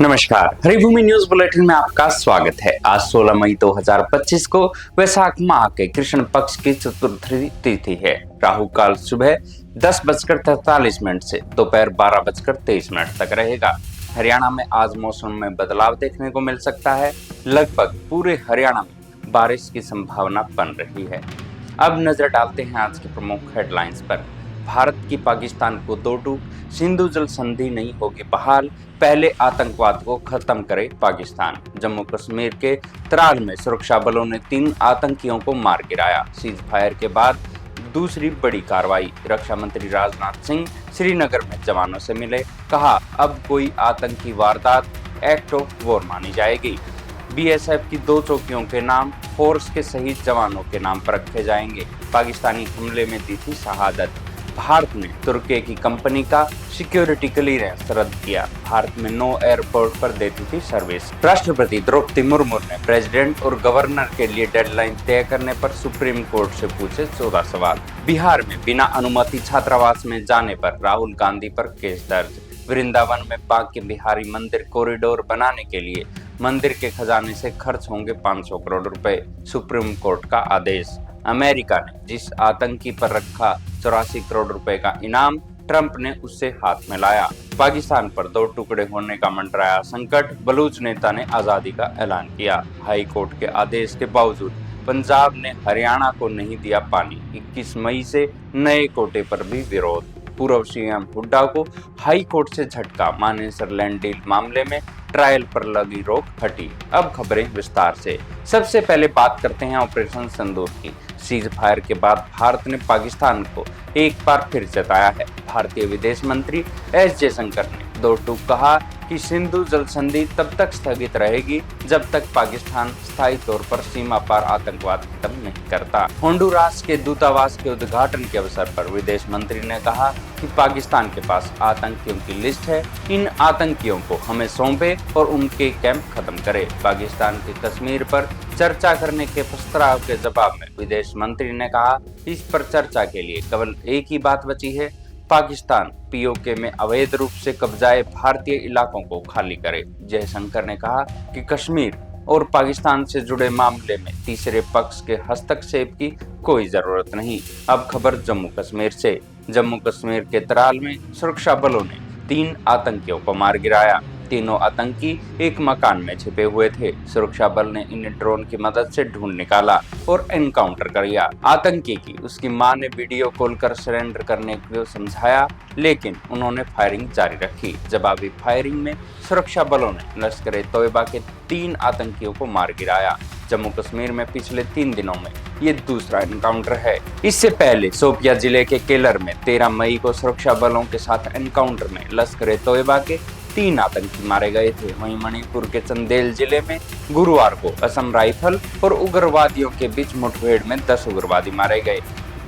नमस्कार, Haribhoomi news bulletin में आपका स्वागत है। आज 16 मई 2025 को वैशाख माह के कृष्ण पक्ष की चतुर्थी तिथि है। राहु काल सुबह 10:43 से दोपहर 12:23 तक रहेगा। हरियाणा में आज मौसम में बदलाव देखने को मिल सकता है। लगभग पूरे हरियाणा में बारिश की संभावना बन रही है। अब नजर डालते हैं आज की प्रमुख हेडलाइंस पर। भारत की पाकिस्तान को दो टूक, सिंधु जल संधि नहीं होगी बहाल, पहले आतंकवाद को खत्म करे पाकिस्तान। जम्मू कश्मीर के त्राल में सुरक्षा बलों ने 3 आतंकियों को मार गिराया। सीज फायर के बाद दूसरी बड़ी कार्रवाई। रक्षा मंत्री राजनाथ सिंह श्रीनगर में जवानों से मिले, कहा अब कोई आतंकी वारदात एक्ट ऑफ वॉर मानी जाएगी। बीएसएफ की 2 चौकियों के नाम फोर्स के शहीद जवानों के नाम पर रखे जाएंगे। पाकिस्तानी हमले में दी थी शहादत। भारत ने तुर्की की कंपनी का सिक्योरिटी क्लीयरेंस रद्द किया। भारत में 9 एयरपोर्ट पर देती थी सर्विस। राष्ट्रपति द्रौपदी मुर्मू ने प्रेसिडेंट और गवर्नर के लिए डेडलाइन तय करने पर सुप्रीम कोर्ट से पूछे 14 सवाल। बिहार में बिना अनुमति छात्रावास में जाने पर राहुल गांधी पर केस दर्ज। वृंदावन में बांके बिहारी मंदिर कॉरिडोर बनाने के लिए मंदिर के खजाने से खर्च होंगे 500 करोड़ रुपए, सुप्रीम कोर्ट का आदेश। अमेरिका ने जिस आतंकी पर रखा 84 करोड़ रुपए का इनाम, ट्रंप ने उससे हाथ मिलाया। पाकिस्तान पर 2 टुकड़े होने का मंडराया संकट, बलूच नेता ने आजादी का ऐलान किया। हाई कोर्ट के आदेश के बावजूद पंजाब ने हरियाणा को नहीं दिया पानी। 21 मई से नए कोटे पर भी विरोध। पूर्व सीएम हुड्डा को हाई कोर्ट से झटका। मानेसर लैंड डील मामले में ट्रायल पर लगी रोक हटी। अब खबरें विस्तार से। सबसे पहले बात करते हैं ऑपरेशन सिंदूर की। सीज फायर के बाद भारत ने पाकिस्तान को एक बार फिर जताया है। भारतीय विदेश मंत्री एस जयशंकर ने 2 टूक कहा कि सिंधु जल संधि तब तक स्थगित रहेगी जब तक पाकिस्तान स्थायी तौर पर सीमा पार आतंकवाद खत्म नहीं करता। होंडुरास के दूतावास के उद्घाटन के अवसर पर विदेश मंत्री ने कहा कि पाकिस्तान के पास आतंकियों की लिस्ट है, इन आतंकियों को हमें सौंपे और उनके कैंप खत्म करे। पाकिस्तान की कश्मीर पर चर्चा करने के प्रस्ताव के जवाब में विदेश मंत्री ने कहा, इस पर चर्चा के लिए केवल एक ही बात बची है, पाकिस्तान पीओके में अवैध रूप से कब्जाए भारतीय इलाकों को खाली करे। जयशंकर ने कहा कि कश्मीर और पाकिस्तान से जुड़े मामले में तीसरे पक्ष के हस्तक्षेप की कोई जरूरत नहीं। अब खबर जम्मू कश्मीर से। जम्मू कश्मीर के त्राल में सुरक्षा बलों ने 3 आतंकियों को मार गिराया। तीनों आतंकी एक मकान में छिपे हुए थे। सुरक्षा बल ने इन्हें ड्रोन की मदद से ढूंढ निकाला और एनकाउंटर कर लिया। आतंकी की उसकी मां ने वीडियो कॉल कर सरेंडर करने को समझाया, लेकिन उन्होंने फायरिंग जारी रखी। जवाबी फायरिंग में सुरक्षा बलों ने लश्कर ए तोयबा के 3 आतंकियों को मार गिराया। जम्मू कश्मीर में पिछले 3 दिनों में ये दूसरा एनकाउंटर है। इससे पहले शोपियां जिले के केलर में 13 मई को सुरक्षा बलों के साथ एनकाउंटर में लश्कर ए तोयबा के 3 आतंकी मारे गए थे। वहीं मणिपुर के चंदेल जिले में गुरुवार को असम राइफल और उग्रवादियों के बीच मुठभेड़ में 10 उग्रवादी मारे गए।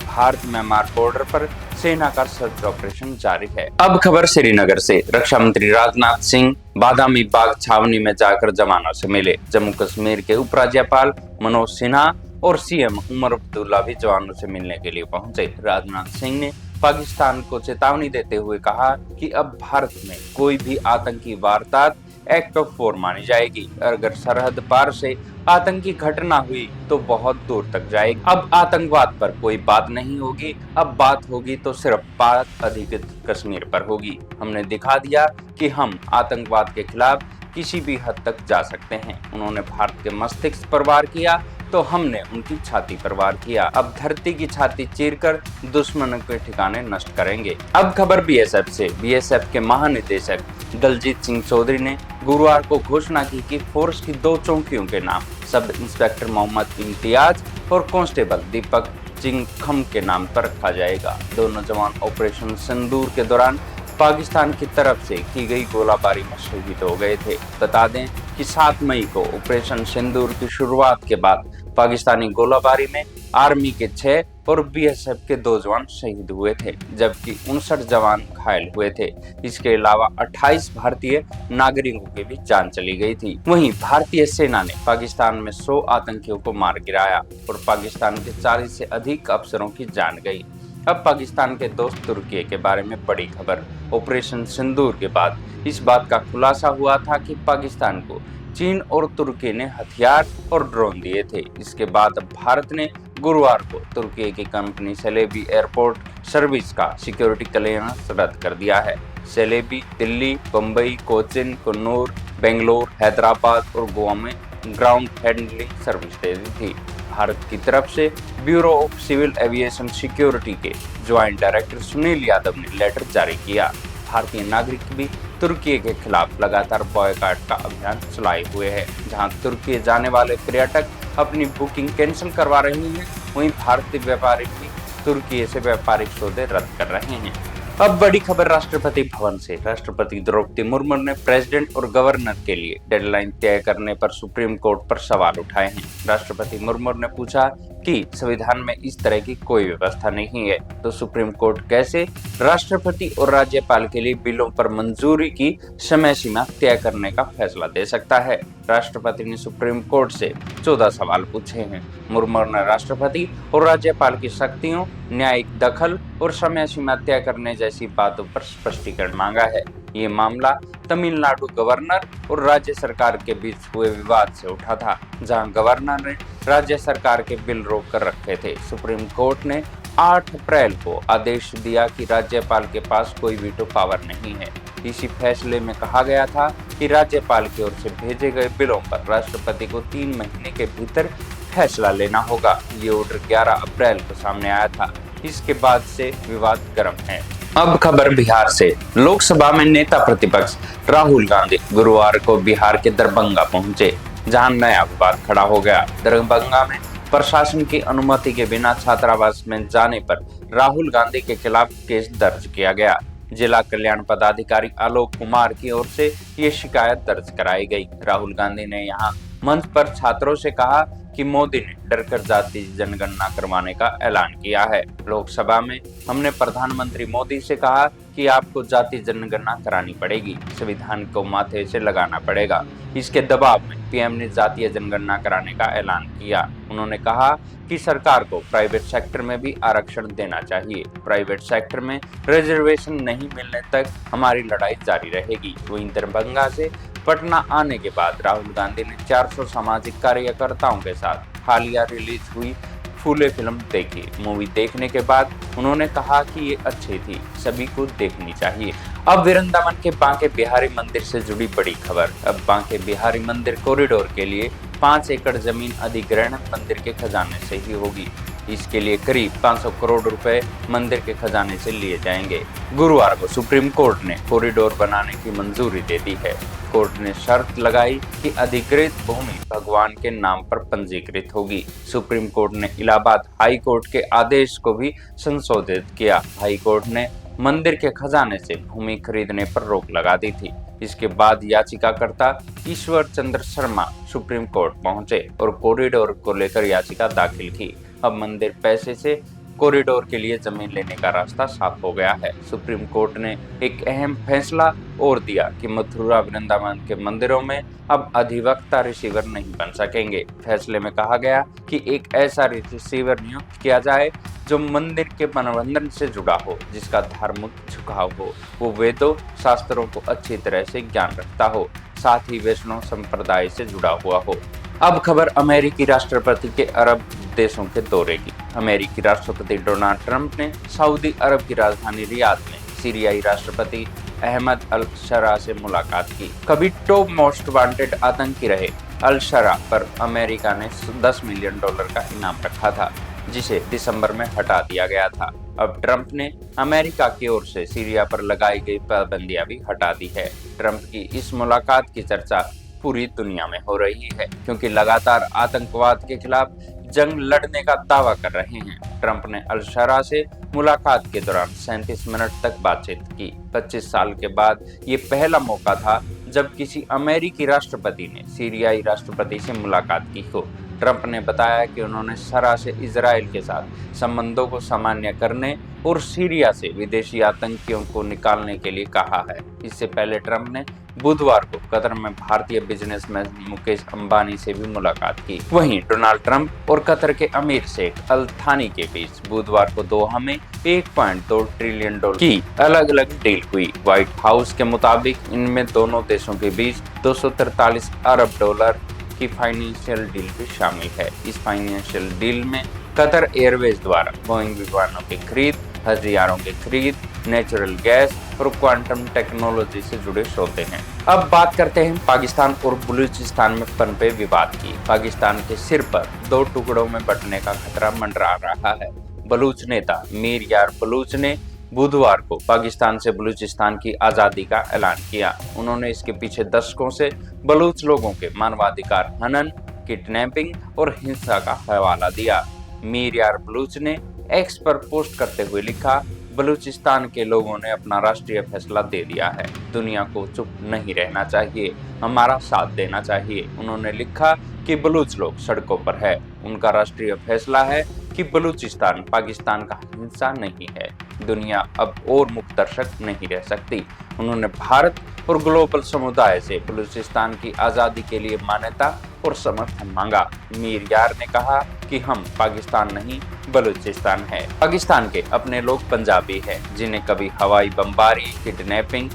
भारत म्यांमार बॉर्डर पर सेना का सर्च ऑपरेशन जारी है। अब खबर श्रीनगर से। रक्षा मंत्री राजनाथ सिंह बादामी बाग छावनी में जाकर जवानों से मिले। जम्मू कश्मीर के उपराज्यपाल मनोज सिन्हा और सीएम उमर अब्दुल्ला भी जवानों से मिलने के लिए पहुंचे। राजनाथ सिंह ने पाकिस्तान को चेतावनी देते हुए कहा कि अब भारत में कोई भी आतंकी वारदात एक्ट ऑफ वॉर मानी जाएगी। अगर सरहद पार से आतंकी घटना हुई तो बहुत दूर तक जाएगी। अब आतंकवाद पर कोई बात नहीं होगी, अब बात होगी तो सिर्फ बात अधिकृत कश्मीर पर होगी। हमने दिखा दिया कि हम आतंकवाद के खिलाफ किसी भी हद तक जा सकते हैं। उन्होंने भारत के मस्तिष्क पर वार किया तो हमने उनकी छाती पर वार किया। अब धरती की छाती चीरकर दुश्मनों के ठिकाने नष्ट करेंगे। अब खबर बीएसएफ से। बीएसएफ के महानिदेशक दलजीत सिंह चौधरी ने गुरुवार को घोषणा की कि फोर्स की 2 चौकियों के नाम सब इंस्पेक्टर मोहम्मद इम्तियाज और कांस्टेबल दीपक चिंगखम के नाम पर रखा जाएगा। दोनों जवान ऑपरेशन सिंदूर के दौरान पाकिस्तान की तरफ से की गई गोलाबारी में शहीद हो गए थे। बता दें कि 7 मई को ऑपरेशन सिंदूर की शुरुआत के बाद पाकिस्तानी गोलाबारी में आर्मी के 6 और बीएसएफ के 2 जवान शहीद हुए थे, जबकि 59 जवान घायल हुए थे। इसके अलावा 28 भारतीय नागरिकों की भी जान चली गई थी। वहीं भारतीय सेना ने पाकिस्तान में 100 आतंकियों को मार गिराया और पाकिस्तान के 40 से अधिक अफसरों की जान गई। अब पाकिस्तान के दोस्त तुर्की के बारे में बड़ी खबर। ऑपरेशन सिंदूर के बाद इस बात का खुलासा हुआ था कि पाकिस्तान को चीन और तुर्की ने हथियार और ड्रोन दिए थे। इसके बाद भारत ने गुरुवार को तुर्की की कंपनी सेलेबी एयरपोर्ट सर्विस का सिक्योरिटी क्लियरेंस रद्द कर दिया है। सेलेबी दिल्ली, मुंबई, कोचिन, कन्नूर, बेंगलोर, हैदराबाद और गोवा में ग्राउंड हैंडलिंग सर्विस दे दी थी। भारत की तरफ से bureau of civil aviation security के ज्वाइंट डायरेक्टर सुनील यादव ने लेटर जारी किया। भारतीय नागरिक भी तुर्की के खिलाफ लगातार बॉयकॉट का अभियान चलाए हुए हैं। जहां तुर्की जाने वाले पर्यटक अपनी बुकिंग कैंसिल करवा रहे हैं, वहीं भारतीय व्यापारी भी तुर्की से व्यापारिक सौदे रद्द कर रहे हैं। अब बड़ी खबर राष्ट्रपति भवन से। राष्ट्रपति द्रौपदी मुर्मू ने प्रेसिडेंट और गवर्नर के लिए डेडलाइन तय करने पर सुप्रीम कोर्ट पर सवाल उठाए हैं। राष्ट्रपति मुर्मू ने पूछा कि संविधान में इस तरह की कोई व्यवस्था नहीं है, तो सुप्रीम कोर्ट कैसे राष्ट्रपति और राज्यपाल के लिए बिलों पर मंजूरी की समय सीमा तय करने का फैसला दे सकता है। राष्ट्रपति ने सुप्रीम कोर्ट से 14 सवाल पूछे हैं। मुर्मू ने राष्ट्रपति और राज्यपाल की शक्तियों, न्यायिक दखल और समय सीमा तय करने जैसी बातों पर स्पष्टीकरण मांगा है। ये मामला तमिलनाडु गवर्नर और राज्य सरकार के बीच हुए विवाद से उठा था, जहां गवर्नर ने राज्य सरकार के बिल रोक कर रखे थे। सुप्रीम कोर्ट ने 8 अप्रैल को आदेश दिया कि राज्यपाल के पास कोई वीटो पावर नहीं है। इसी फैसले में कहा गया था कि राज्यपाल की ओर से भेजे गए बिलों पर राष्ट्रपति को 3 महीने के भीतर फैसला लेना होगा। ये ऑर्डर 11 अप्रैल को सामने आया था। इसके बाद से विवाद गर्म है। अब खबर बिहार से। लोकसभा में नेता प्रतिपक्ष राहुल गांधी गुरुवार को बिहार के दरभंगा पहुंचे, जहां नया विवाद खड़ा हो गया। दरभंगा में प्रशासन की अनुमति के बिना छात्रावास में जाने पर राहुल गांधी के खिलाफ केस दर्ज किया गया। जिला कल्याण पदाधिकारी आलोक कुमार की ओर से ये शिकायत दर्ज कराई गई। राहुल गांधी ने यहाँ मंच पर छात्रों से कहा कि मोदी ने डरकर जाति जनगणना करवाने का ऐलान किया है। लोकसभा में हमने प्रधानमंत्री मोदी से कहा कि आपको जाति जनगणना करानी पड़ेगी, संविधान को माथे से लगाना पड़ेगा। इसके दबाव में पीएम ने जातीय जनगणना कराने का ऐलान किया। उन्होंने कहा कि सरकार को प्राइवेट सेक्टर में भी आरक्षण देना चाहिए। प्राइवेट सेक्टर में रिजर्वेशन नहीं मिलने तक हमारी लड़ाई जारी रहेगी। वहीं दरभंगा से पटना आने के बाद राहुल गांधी ने 400 सामाजिक कार्यकर्ताओं के साथ हालिया रिलीज हुई फूले फिल्म देखी। मूवी देखने के बाद उन्होंने कहा कि ये अच्छी थी, सभी को देखनी चाहिए। अब वृंदावन के बांके बिहारी मंदिर से जुड़ी बड़ी खबर। अब बांके बिहारी मंदिर कॉरिडोर के लिए 5 एकड़ जमीन अधिग्रहण मंदिर के खजाने से ही होगी। इसके लिए करीब 500 करोड़ रुपए मंदिर के खजाने से लिए जाएंगे। गुरुवार को सुप्रीम कोर्ट ने कॉरिडोर बनाने की मंजूरी दे दी है। कोर्ट ने शर्त लगाई कि अधिकृत भूमि भगवान के नाम पर पंजीकृत होगी। सुप्रीम कोर्ट ने इलाहाबाद हाई कोर्ट के आदेश को भी संशोधित किया। हाई कोर्ट ने मंदिर के खजाने से भूमि खरीदने पर रोक लगा दी थी। इसके बाद याचिकाकर्ता ईश्वर चंद्र शर्मा सुप्रीम कोर्ट पहुंचे और कॉरिडोर को लेकर याचिका दाखिल की। अब मंदिर पैसे से कॉरिडोर के लिए जमीन लेने का रास्ता साफ हो गया है। सुप्रीम कोर्ट ने एक अहम फैसला और दिया कि मथुरा वृंदावन के मंदिरों में अब अधिवक्ता रिसीवर नहीं बन सकेंगे। फैसले में कहा गया कि एक ऐसा रिसीवर नियुक्त किया जाए जो मंदिर के प्रबंधन से जुड़ा हो, जिसका धार्मिक झुकाव हो, वो वेदों शास्त्रों को अच्छी तरह से ज्ञान रखता हो, साथ ही वैष्णव संप्रदाय से जुड़ा हुआ हो। अब खबर अमेरिकी राष्ट्रपति के अरब देशों के दौरे की। अमेरिकी राष्ट्रपति डोनाल्ड ट्रंप ने सऊदी अरब की राजधानी रियाद में सीरियाई राष्ट्रपति अहमद अल शरा से मुलाकात की। कभी टॉप मोस्ट वांटेड आतंकी रहे अल शरा पर अमेरिका ने $10 मिलियन का इनाम रखा था, जिसे दिसंबर में हटा दिया गया था। अब ट्रंप ने अमेरिका की ओर से सीरिया पर लगाई गई पाबंदियां भी हटा दी है। ट्रंप की इस मुलाकात की चर्चा पूरी दुनिया में हो रही है, क्योंकि लगातार आतंकवाद के खिलाफ जंग लड़ने का दावा कर रहे हैं। ट्रंप ने अल शरा से मुलाकात के दौरान 37 मिनट तक बातचीत की। 25 साल के बाद ये पहला मौका था जब किसी अमेरिकी राष्ट्रपति ने सीरियाई राष्ट्रपति से मुलाकात की हो। ट्रंप ने बताया कि उन्होंने शरह से इजराइल के साथ संबंधों को सामान्य करने और सीरिया से विदेशी आतंकियों को निकालने के लिए कहा है। इससे पहले ट्रंप ने बुधवार को कतर में भारतीय बिजनेसमैन मुकेश अंबानी से भी मुलाकात की। वहीं डोनाल्ड ट्रंप और कतर के अमीर शेख अल थानी के बीच बुधवार को दोहा में 1.2 ट्रिलियन डॉलर की अलग अलग डील हुई। व्हाइट हाउस के मुताबिक इनमें दोनों देशों के बीच 243 अरब डॉलर की फाइनेंशियल डील भी शामिल है। इस फाइनेंशियल डील में कतर एयरवेज द्वारा बोइंग विमानों की खरीद, हथियारों की खरीद, नेचुरल गैस और क्वांटम टेक्नोलॉजी से जुड़े सौदे हैं। अब बात करते हैं पाकिस्तान और बलूचिस्तान में पनपे विवाद की। पाकिस्तान के सिर पर 2 टुकड़ों में बंटने का खतरा मंडरा रहा है। बलूच नेता मीर यार बलूच ने बुधवार को पाकिस्तान से बलूचिस्तान की आजादी का ऐलान किया। उन्होंने इसके पीछे दशकों से बलूच लोगों के मानवाधिकार हनन, किडनैपिंग और हिंसा का हवाला दिया। मीर यार बलूच ने एक्स पर पोस्ट करते हुए लिखा, बलूचिस्तान के लोगों ने अपना राष्ट्रीय फैसला दे दिया है। दुनिया को चुप नहीं रहना चाहिए, हमारा साथ देना चाहिए। उन्होंने लिखा कि बलूच लोग सड़कों पर है। उनका राष्ट्रीय फैसला है कि बलूचिस्तान पाकिस्तान का हिस्सा नहीं है। दुनिया अब और मुक्तदर्शक नहीं रह सकती। उन्होंने भारत और ग्लोबल समुदाय से बलूचिस्तान की आजादी के लिए मान्यता और समर्थन मांगा। मीर यार ने कहा कि हम पाकिस्तान नहीं बलूचिस्तान है। पाकिस्तान के अपने लोग पंजाबी हैं, जिन्हें कभी हवाई बमबारी, किडनैपिंग,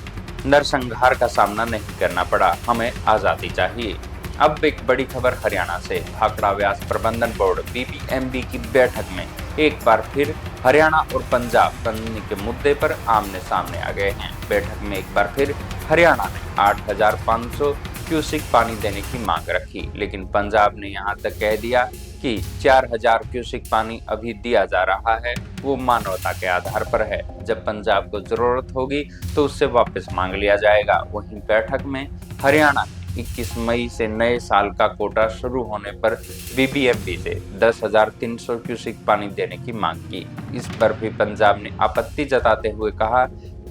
नरसंहार का सामना नहीं करना पड़ा। हमें आजादी चाहिए। अब एक बड़ी खबर हरियाणा से। भाखड़ा व्यास प्रबंधन बोर्ड BBMB की बैठक में एक बार फिर हरियाणा और पंजाब बनने के मुद्दे पर आमने सामने आ गए हैं। बैठक में एक बार फिर हरियाणा ने 8,500 क्यूसिक पानी देने की मांग रखी, लेकिन पंजाब ने यहां तक कह दिया कि 4,000 क्यूसिक पानी अभी दिया जा रहा है, वो मानवता के आधार पर है। जब पंजाब को जरूरत होगी तो उससे वापस मांग लिया जाएगा। वहीं बैठक में हरियाणा 21 मई से नए साल का कोटा शुरू होने पर BBMB से 10,300 क्यूसिक पानी देने की मांग की। इस पर भी पंजाब ने आपत्ति जताते हुए कहा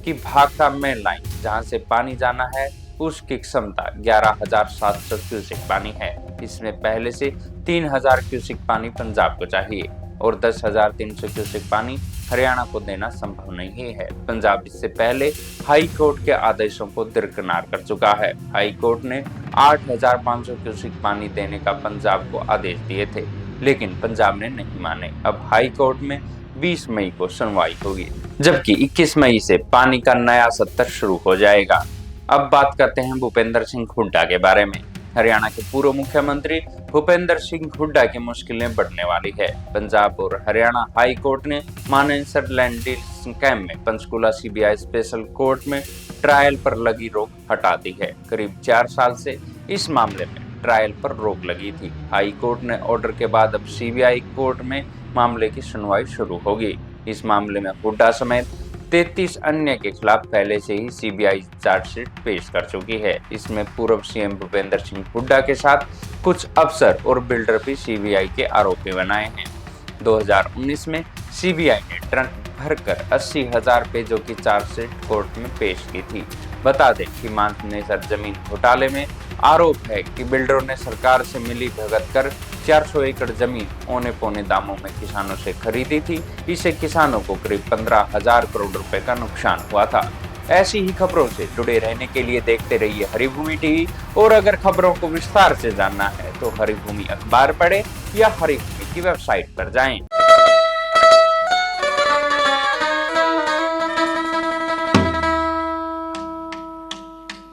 कि भाखड़ा मेन लाइन जहां से पानी जाना है उसकी क्षमता 11,700 क्यूसिक पानी है। इसमें पहले से 3,000 क्यूसिक पानी पंजाब को चाहिए और 10,300 क्यूसिक पानी हरियाणा को देना संभव नहीं है। पंजाब इससे पहले हाई कोर्ट के आदेशों को दरकिनार कर चुका है। हाई कोर्ट ने 8,500 क्यूसिक पानी देने का पंजाब को आदेश दिए थे, लेकिन पंजाब ने नहीं माने। अब हाई कोर्ट में 20 मई को सुनवाई होगी, जबकि 21 मई से पानी का नया सत्र शुरू हो जाएगा। अब बात करते हैं भूपेंद्र सिंह हुड्डा के बारे में। हरियाणा के पूर्व मुख्यमंत्री भूपेंद्र सिंह हुड्डा की मुश्किलें बढ़ने वाली है। पंजाब और हरियाणा हाई कोर्ट ने मानेसर लैंड डील स्कैम में पंचकूला CBI स्पेशल कोर्ट में ट्रायल पर लगी रोक हटा दी है। करीब 4 साल से इस मामले में ट्रायल पर रोक लगी थी। हाई कोर्ट ने ऑर्डर के बाद अब CBI कोर्ट में मामले की सुनवाई शुरू होगी। इस मामले में हुड्डा समेत 33 अन्य के खिलाफ पहले से ही CBI चार्जशीट पेश कर चुकी है। इसमें पूर्व CM भूपेंद्र सिंह हुड्डा के साथ कुछ अफसर और बिल्डर भी CBI के आरोपी बनाए हैं। 2019 में CBI ने ट्रक भरकर 80,000 पेजों की चार्जशीट कोर्ट में पेश की थी। बता दें कि मानसर जमीन घोटाले में आरोप है कि बिल्डरों ने सरकार से मिली भगत कर 400 एकड़ जमीन औने पौने दामों में किसानों से खरीदी थी। इससे किसानों को करीब 15,000 करोड़ रुपए का नुकसान हुआ था। ऐसी ही खबरों से जुड़े रहने के लिए देखते रहिए हरिभूमि टीवी, और अगर खबरों को विस्तार से जानना है तो हरिभूमि अखबार पढ़ें या हरिभूमि की वेबसाइट पर जाएं।